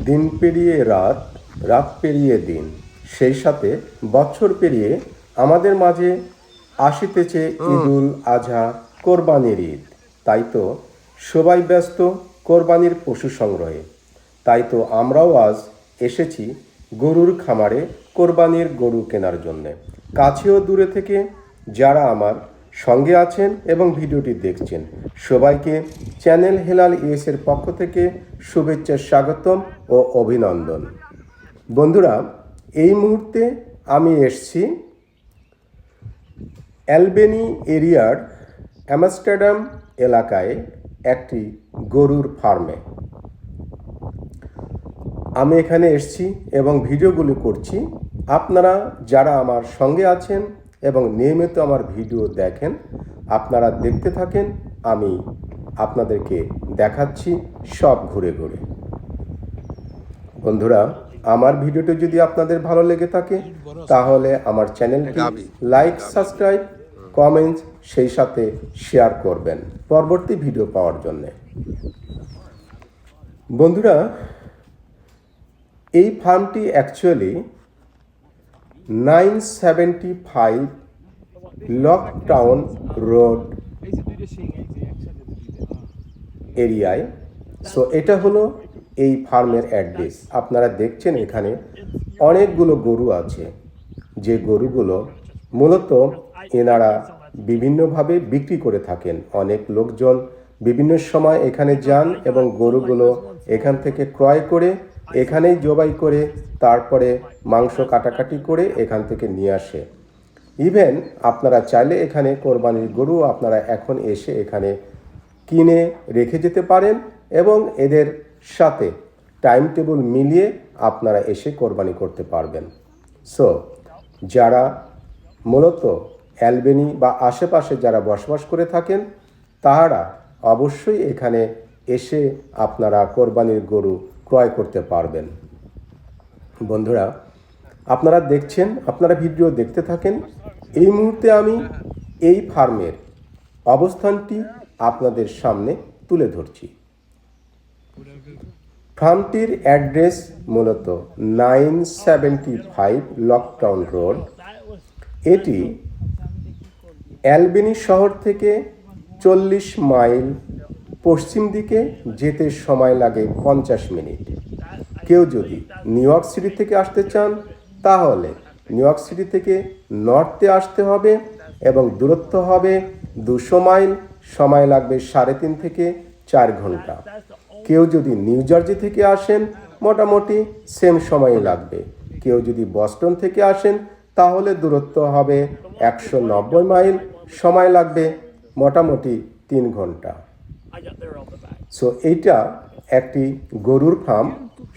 দিন পেরিয়ে রাত, রাত পেরিয়ে দিন, সেই সাথে বছর পেরিয়ে আমাদের মাঝে আসিতেছে ঈদুল আজহা, কোরবানির ঈদ। তাই তো সবাই ব্যস্ত কোরবানির পশু সংগ্রহে। তাই তো আমরাও আজ এসেছি গরুর খামারে কোরবানির গরু কেনার জন্যে। কাছেও দূরে থেকে যারা আমার সঙ্গে আছেন এবং ভিডিওটি দেখছেন, সবাইকে চ্যানেল হেলাল ইউএসের পক্ষ থেকে শুভেচ্ছা, স্বাগতম ও অভিনন্দন। বন্ধুরা, এই মুহূর্তে আমি এসছি অ্যালবেনি এরিয়ার অ্যামস্টারডাম এলাকায় একটি গরুর ফার্মে। আমি এখানে এসছি এবং ভিডিওগুলো করছি। আপনারা যারা আমার সঙ্গে আছেন এবং নিয়মিত আমার ভিডিও দেখেন, আপনারা দেখতে থাকেন। আমি আপনাদেরকে দেখাচ্ছি সব ঘুরে ঘুরে। বন্ধুরা, আমার ভিডিওটি যদি আপনাদের ভালো লেগে থাকে তাহলে আমার চ্যানেলটি লাইক, সাবস্ক্রাইব, কমেন্টস সেই সাথে শেয়ার করবেন পরবর্তী ভিডিও পাওয়ার জন্যে। বন্ধুরা, এই ফার্মটি অ্যাকচুয়ালি 975 লকটাউন রোড এরিয়ায়। সো এটা হলো এই ফার্মের অ্যাড্রেস। আপনারা দেখছেন এখানে অনেকগুলো গরু আছে, যে গরুগুলো মূলত এনারা বিভিন্নভাবে বিক্রি করে থাকেন। অনেক লোকজন বিভিন্ন সময় এখানে যান এবং গরুগুলো এখান থেকে ক্রয় করে এখানেই জবাই করে তারপরে মাংস কাটাকাটি করে এখান থেকে নিয়ে আসে। ইভেন আপনারা চাইলে এখানে কোরবানির গরু আপনারা এখন এসে এখানে কিনে রেখে যেতে পারেন এবং এদের সাথে টাইম টেবিল মিলিয়ে আপনারা এসে কোরবানি করতে পারবেন। সো যারা মূলত অ্যালবেনি বা আশেপাশে যারা বসবাস করে থাকেন, তাহারা অবশ্যই এখানে এসে আপনারা কোরবানির গরু ক্রয় করতে পারবেন। বন্ধুরা, আপনারা দেখছেন, আপনারা ভিডিও দেখতে থাকেন। এই মুহূর্তে আমি এই ফার্মের অবস্থানটি আপনাদের সামনে তুলে ধরছি। ফার্মটির অ্যাড্রেস মূলত 975 লকটাউন রোড। এটি অ্যালবেনি শহর থেকে 40 মাইল পশ্চিম দিকে যেতে সময় লাগে 50 মিনিট। কেউ যদি নিউ ইয়র্ক সিটি থেকে আসতে চান তাহলে নিউ ইয়র্ক সিটি থেকে নর্থে আসতে হবে এবং দূরত্ব হবে 200 মাইল, সময় লাগবে 3.5 থেকে 4 ঘন্টা। কেউ যদি নিউ জার্সি থেকে আসেন মোটামুটি সেম সময় লাগবে। কেউ যদি বস্টন থেকে আসেন তাহলে দূরত্ব হবে 190 মাইল, সময় লাগবে মোটামুটি 3 ঘন্টা। সো এইটা একটি গরুর ফার্ম।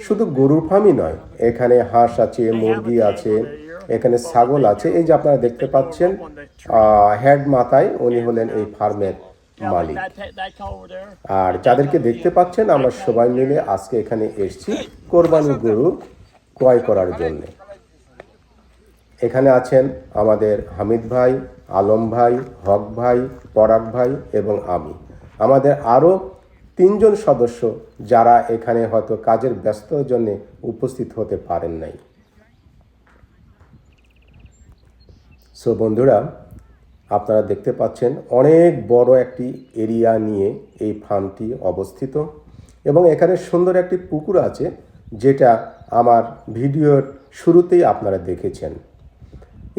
শুধু গরুর ফার্মই নয়, এখানে হাঁস আছে, মুরগি আছে, এখানে ছাগল আছে। এই যে আপনারা দেখতে পাচ্ছেন হেড মাথায় উনি হলেন এই ফার্মের মালিক। আর যাদেরকে দেখতে পাচ্ছেন আমরা সবাই মিলে আজকে এখানে এসেছি কোরবানি গরু ক্রয় করার জন্য। এখানে আছেন আমাদের হামিদ ভাই, আলম ভাই, হক ভাই, পরাগ ভাই এবং আমি। আমাদের আরও 3 জন সদস্য যারা এখানে হয়তো কাজের ব্যস্ততার জন্য উপস্থিত হতে পারেন নাই। সো বন্ধুরা, আপনারা দেখতে পাচ্ছেন অনেক বড় একটি এরিয়া নিয়ে এই ফার্মটি অবস্থিত এবং এখানে সুন্দর একটি পুকুর আছে, যেটা আমার ভিডিওর শুরুতেই আপনারা দেখেছেন।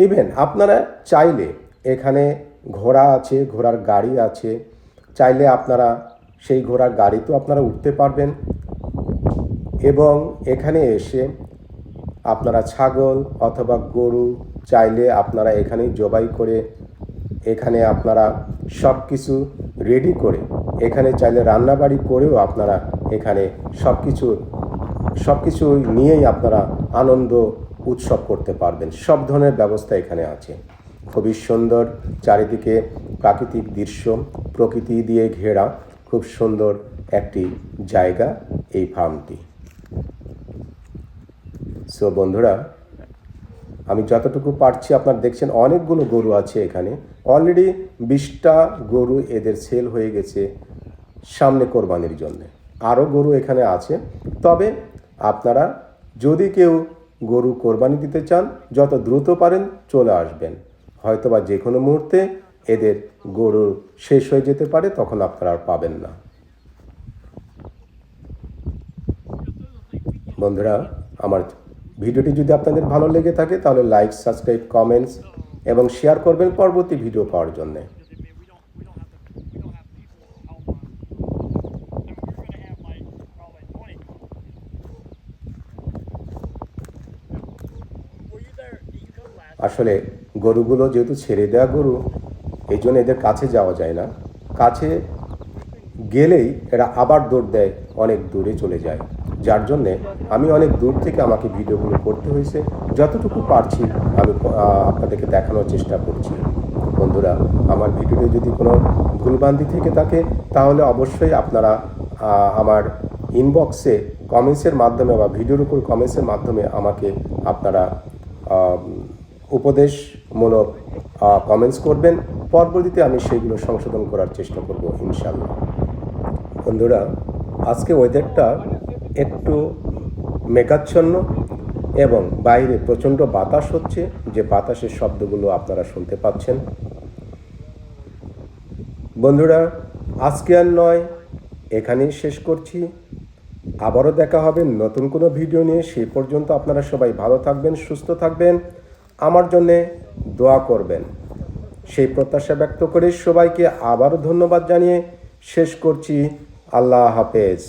ইভেন আপনারা চাইলে এখানে ঘোড়া আছে, ঘোড়ার গাড়ি আছে, চাইলে আপনারা সেই ঘোড়ার গাড়িতেও আপনারা উঠতে পারবেন এবং এখানে এসে আপনারা ছাগল অথবা গরু চাইলে আপনারা এখানেই জবাই করে এখানে আপনারা সব কিছু রেডি করে এখানে চাইলে রান্নাবাড়ি করেও আপনারা এখানে সব কিছু নিয়েই আপনারা আনন্দ উৎসব করতে পারবেন। সব ধরনের ব্যবস্থা এখানে আছে। খুবই সুন্দর চারিদিকে প্রাকৃতিক দৃশ্য, প্রকৃতি দিয়ে ঘেরা খুব সুন্দর একটি জায়গা এই ফার্মটি। সো বন্ধুরা, আমি যতটুকু পারছি আপনারা দেখছেন অনেকগুলো গরু আছে এখানে। অলরেডি 20টা গরু এদের সেল হয়ে গেছে সামনে কোরবানির জন্য। আরও গরু এখানে আছে, তবে আপনারা যদি কেউ গরু কোরবানি দিতে চান যত দ্রুত পারেন চলে আসবেন, হয়তোবা যে কোনো মুহূর্তে এদের গরু শেষ হয়ে যেতে পারে, তখন আপনারা আর পাবেন না। বন্ধুরা, আমার ভিডিওটি যদি আপনাদের ভালো লেগে থাকে তাহলে লাইক, সাবস্ক্রাইব, কমেন্টস এবং শেয়ার করবেন পরবর্তী ভিডিও পাওয়ার জন্যে। আসলে গরুগুলো যেহেতু ছেড়ে দেওয়া গরু, এই জন্য এদের কাছে যাওয়া যায় না। কাছে গেলেই এরা আবার দৌড় দেয়, অনেক দূরে চলে যায়, যার জন্যে আমি অনেক দূর থেকে আমাকে ভিডিওগুলো করতে হয়েছে। যতটুকু পারছি আমি আপনাদেরকে দেখানোর চেষ্টা করছি। বন্ধুরা, আমার ভিডিওতে যদি কোনো ভুলভ্রান্তি থেকে থাকে তাহলে অবশ্যই আপনারা আমার ইনবক্সে কমেন্টসের মাধ্যমে বা ভিডিওর উপর কমেন্টসের মাধ্যমে আমাকে আপনারা উপদেশমূলক কমেন্টস করবেন। পরবর্তীতে আমি সেগুলো সংশোধন করার চেষ্টা করব ইনশাআল্লাহ। বন্ধুরা, আজকে ওয়েদারটা একটু মেঘাচ্ছন্ন এবং বাইরে প্রচণ্ড বাতাস হচ্ছে, যে বাতাসের শব্দগুলো আপনারা শুনতে পাচ্ছেন। বন্ধুরা, আজকে আর নয়, এখানেই শেষ করছি। আবারও দেখা হবে নতুন কোনো ভিডিও নিয়ে। সেই পর্যন্ত আপনারা সবাই ভালো থাকবেন, সুস্থ থাকবেন, আমার জন্যে দোয়া করবেন, সেই প্রত্যাশা ব্যক্ত করে সবাইকে আবারও ধন্যবাদ জানিয়ে শেষ করছি। আল্লাহ হাফেজ।